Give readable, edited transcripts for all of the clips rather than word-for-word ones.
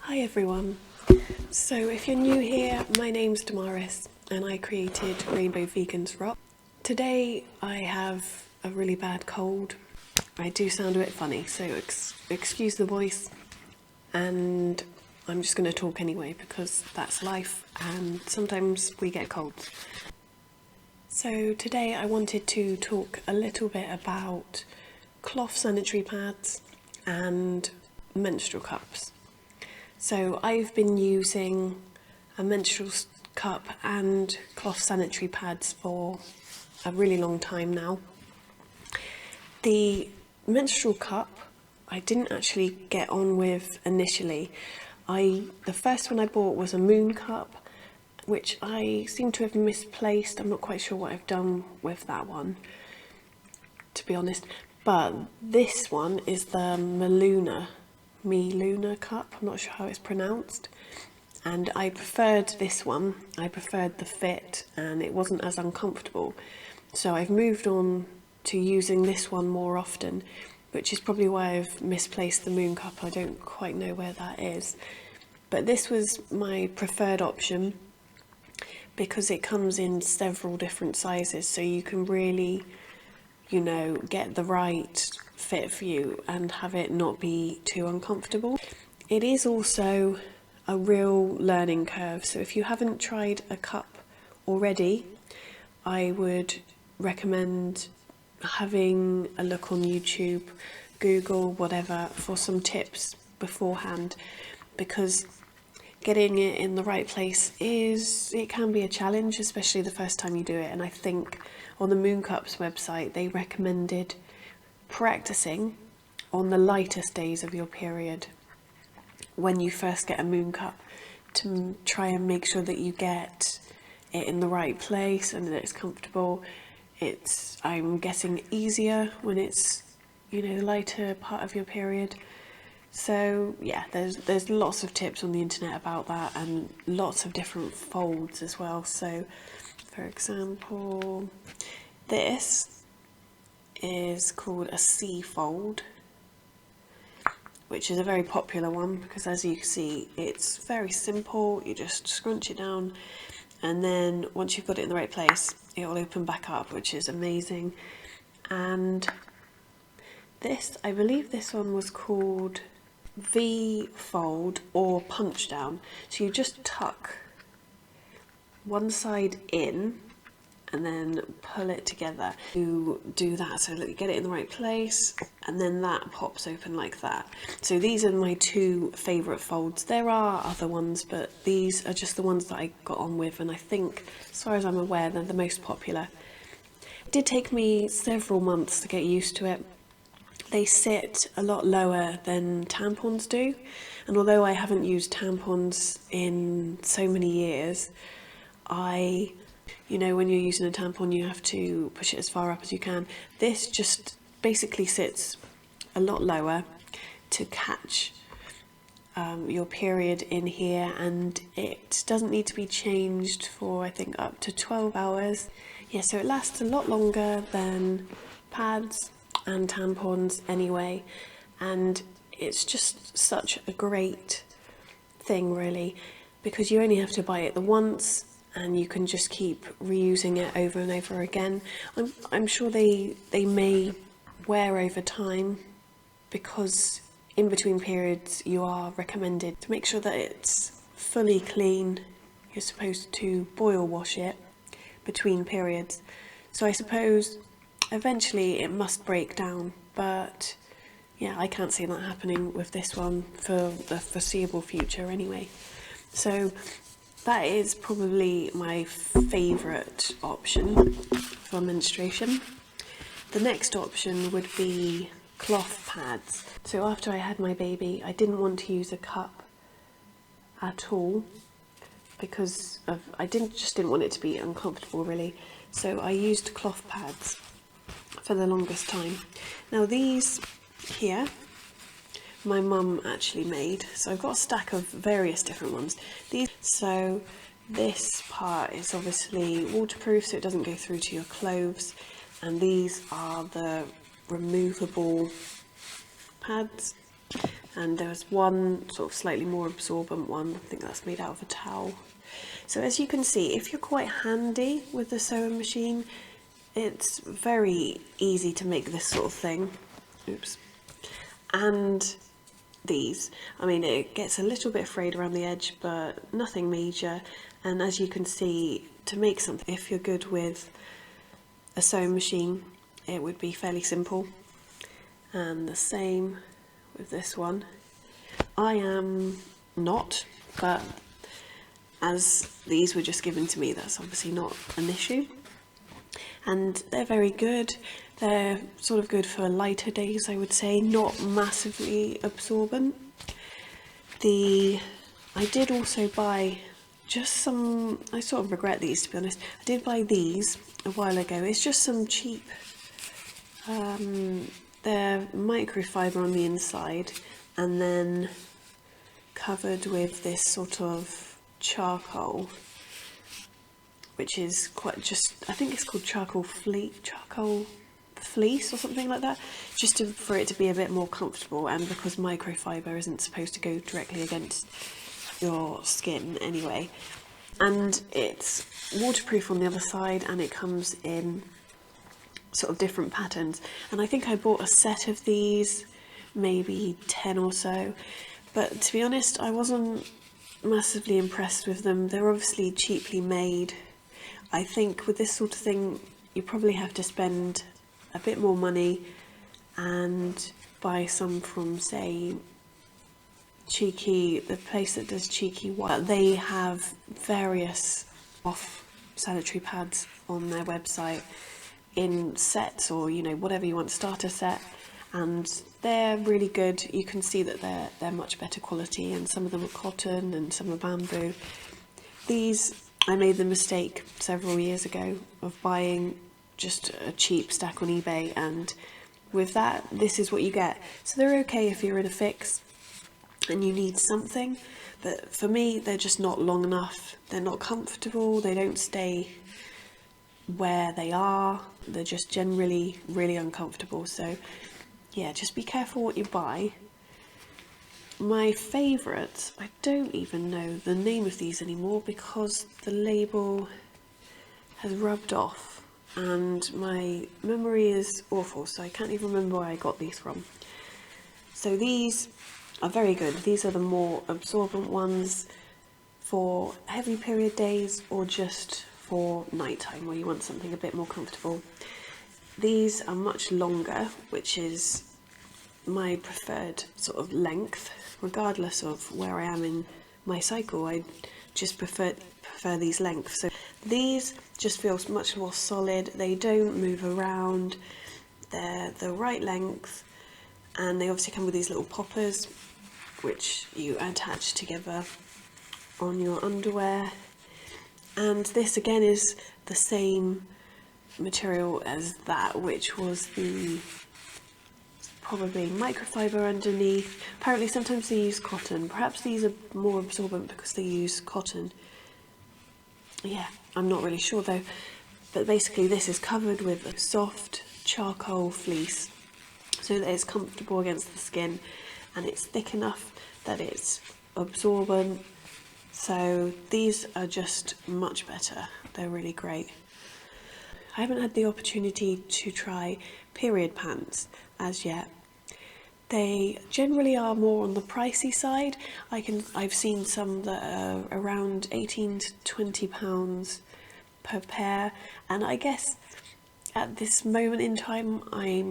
Hi everyone. So if you're new here, my name's Damaris and I created Rainbow Vegans Rock. Today I have a really bad cold. I do sound a bit funny, so excuse the voice, and I'm just going to talk anyway because that's life and sometimes we get colds. So today I wanted to talk a little bit about cloth sanitary pads and menstrual cups. So I've been using a menstrual cup and cloth sanitary pads for a really long time now. The menstrual cup I didn't actually get on with initially. The first one I bought was a Mooncup, which I seem to have misplaced. I'm not quite sure what I've done with that one, to be honest. But this one is the Luna cup, I'm not sure how it's pronounced, and I preferred this one. I preferred the fit and it wasn't as uncomfortable, so I've moved on to using this one more often, which is probably why I've misplaced the Mooncup. I don't quite know where that is, but this was my preferred option because it comes in several different sizes, so you can really, get the right fit for you and have it not be too uncomfortable. It is also a real learning curve, so if you haven't tried a cup already, I would recommend having a look on YouTube, Google, whatever, for some tips beforehand, because getting it in the right place it can be a challenge, especially the first time you do it. And I think on the Mooncup's website they recommended practicing on the lightest days of your period when you first get a Mooncup, to try and make sure that you get it in the right place and that it's comfortable. It's, I'm guessing, easier when it's, the lighter part of your period. So yeah, there's lots of tips on the internet about that and lots of different folds as well. So for example, this is called a C fold, which is a very popular one because, as you can see, it's very simple. You just scrunch it down and then once you've got it in the right place, it will open back up, which is amazing. And this, I believe this one was called V fold or punch down. So you just tuck one side in and then pull it together to do that, so that you get it in the right place, and then that pops open like that. So these are my two favourite folds. There are other ones, but these are just the ones that I got on with, and I think, as far as I'm aware, they're the most popular. It did take me several months to get used to it. They sit a lot lower than tampons do, and although I haven't used tampons in so many years, when you're using a tampon you have to push it as far up as you can. This just basically sits a lot lower to catch your period in here, and it doesn't need to be changed for, I think, up to 12 hours. Yeah, so it lasts a lot longer than pads and tampons anyway, and it's just such a great thing really, because you only have to buy it the once and you can just keep reusing it over and over again. I'm sure they may wear over time, because in between periods you are recommended to make sure that it's fully clean. You're supposed to boil wash it between periods, so I suppose eventually it must break down, but yeah, I can't see that happening with this one for the foreseeable future anyway. So that is probably my favourite option for menstruation. The next option would be cloth pads. So after I had my baby, I didn't want to use a cup at all because I just didn't want it to be uncomfortable really. So I used cloth pads for the longest time. Now these here, my mum actually made, so I've got a stack of various different ones. So this part is obviously waterproof, so it doesn't go through to your clothes, and these are the removable pads. and there was one sort of slightly more absorbent one. I think that's made out of a towel. So as you can see, if you're quite handy with the sewing machine, it's very easy to make this sort of thing. Oops. And these, I mean, it gets a little bit frayed around the edge, but nothing major. And as you can see, to make something, if you're good with a sewing machine, it would be fairly simple. And the same with this one. I am not, but as these were just given to me, that's obviously not an issue. And they're very good. They're sort of good for lighter days, I would say, not massively absorbent. I did also buy just some, I sort of regret these, to be honest. I did buy these a while ago. It's just some cheap, they're microfiber on the inside and then covered with this sort of charcoal, which is quite just, I think it's called charcoal fleece or something like that, just for it to be a bit more comfortable, and because microfiber isn't supposed to go directly against your skin anyway. And it's waterproof on the other side, and it comes in sort of different patterns. And I think I bought a set of these, maybe 10 or so, but to be honest, I wasn't massively impressed with them. They're obviously cheaply made. I think with this sort of thing, you probably have to spend a bit more money and buy some from, say, Cheeky, the place that does Cheeky White. They have various off sanitary pads on their website in sets, or you know, whatever you want, starter set, and they're really good. You can see that they're much better quality, and some of them are cotton and some are bamboo. These, I made the mistake several years ago of buying just a cheap stack on eBay, and with that, this is what you get. So they're okay if you're in a fix and you need something, but for me, they're just not long enough. They're not comfortable, they don't stay where they are, they're just generally really uncomfortable. So yeah, just be careful what you buy. My favourites, I don't even know the name of these anymore because the label has rubbed off and my memory is awful, so I can't even remember where I got these from. So these are very good. These are the more absorbent ones for heavy period days or just for nighttime where you want something a bit more comfortable. These are much longer, which is my preferred sort of length, regardless of where I am in my cycle. I just prefer these lengths. So these just feel much more solid. They don't move around. They're the right length, and they obviously come with these little poppers which you attach together on your underwear. And this again is the same material as that, which was the probably microfiber underneath. Apparently sometimes they use cotton. Perhaps these are more absorbent because they use cotton. Yeah, I'm not really sure though. But basically this is covered with a soft charcoal fleece so that it's comfortable against the skin, and it's thick enough that it's absorbent. So these are just much better. They're really great. I haven't had the opportunity to try period pants as yet. They generally are more on the pricey side. I've seen some that are around 18 to 20 pounds per pair, and I guess at this moment in time I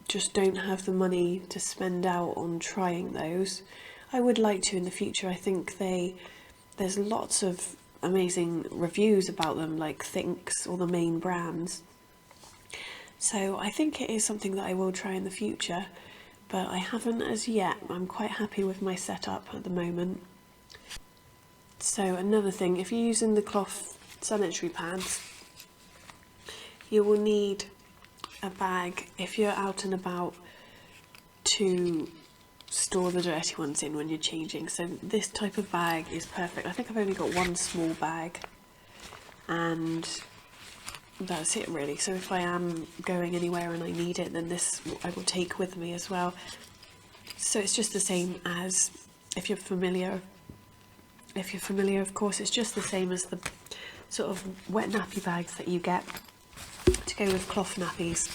just don't have the money to spend out on trying those. I would like to in the future. I think there's lots of amazing reviews about them, like Thinks or the main brands. So I think it is something that I will try in the future, but I haven't as yet. I'm quite happy with my setup at the moment. So another thing, if you're using the cloth sanitary pads, you will need a bag if you're out and about to store the dirty ones in when you're changing. So this type of bag is perfect. I think I've only got one small bag and that's it really. So if I am going anywhere and I need it, then this I will take with me as well. So it's just the same as, if you're familiar, of course, it's just the same as the sort of wet nappy bags that you get to go with cloth nappies.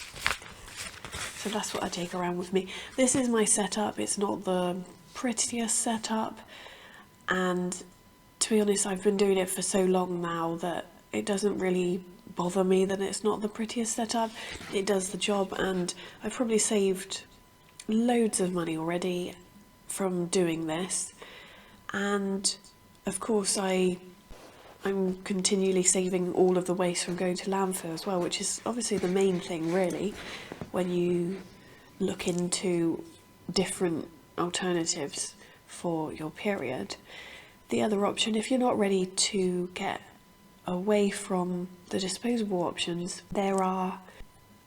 So that's what I take around with me. This is my setup. It's not the prettiest setup, and to be honest, I've been doing it for so long now that it doesn't really bother me that it's not the prettiest setup. It does the job, and I've probably saved loads of money already from doing this. And of course I'm continually saving all of the waste from going to landfill as well, which is obviously the main thing really when you look into different alternatives for your period. The other option, if you're not ready to get away from the disposable options, there are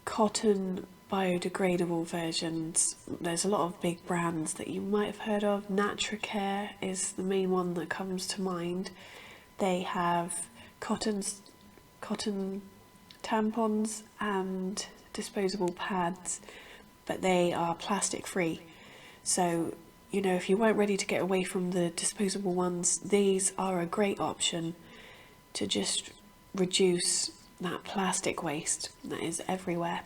cotton biodegradable versions. There's a lot of big brands that you might have heard of. Natracare is the main one that comes to mind. They have cotton tampons and disposable pads, but they are plastic free. So, you know, if you weren't ready to get away from the disposable ones, these are a great option to just reduce that plastic waste that is everywhere.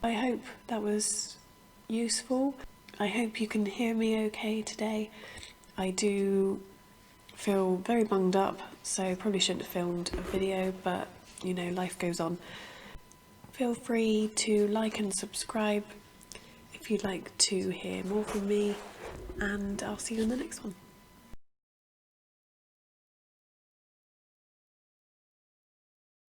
I hope that was useful. I hope you can hear me okay today. I do feel very bunged up, so probably shouldn't have filmed a video, but you know, life goes on. Feel free to like and subscribe if you'd like to hear more from me, and I'll see you in the next one.